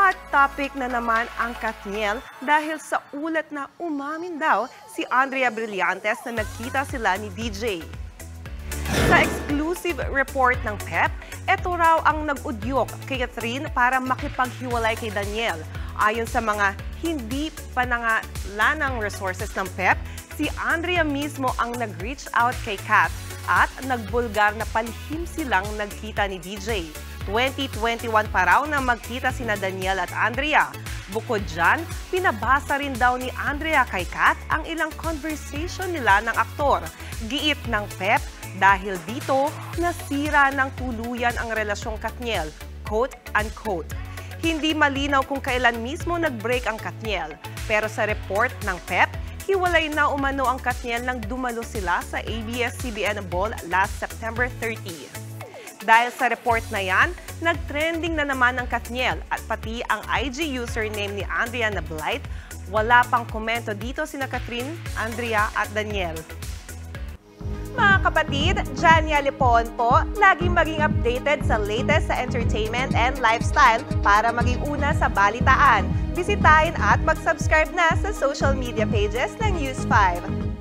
Hot topic na naman ang Katniel dahil sa ulat na umamin daw si Andrea Brillantes na nagkita sila ni DJ. Sa exclusive report ng PEP, ito raw ang nag-udyok kay Catherine para makipaghiwalay kay Daniel. Ayon sa mga hindi panangalanang resources ng PEP, si Andrea mismo ang nag-reach out kay Kat at nagbulgar na palihim silang nagkita ni DJ. 2021 pa raw na magkita sina Daniel at Andrea. Bukod dyan, pinabasa rin daw ni Andrea kay Kat ang ilang conversation nila ng aktor. Giit ng PEP, dahil dito, nasira ng tuluyan ang relasyong Katniel, quote-unquote. Hindi malinaw kung kailan mismo nag-break ang Katniel, pero sa report ng PEP, hiwalay na umano ang Katniel nang dumalo sila sa ABS-CBN Ball last September 30. Dahil sa report na yan, nag-trending na naman ang Katniel at pati ang IG username ni Andrea na Blight. Wala pang komento dito sina Catherine, Andrea at Daniel. Mga kapatid, Jania Lipon po, laging maging updated sa latest sa entertainment and lifestyle para maging una sa balitaan. Bisitahin at mag-subscribe na sa social media pages ng News 5.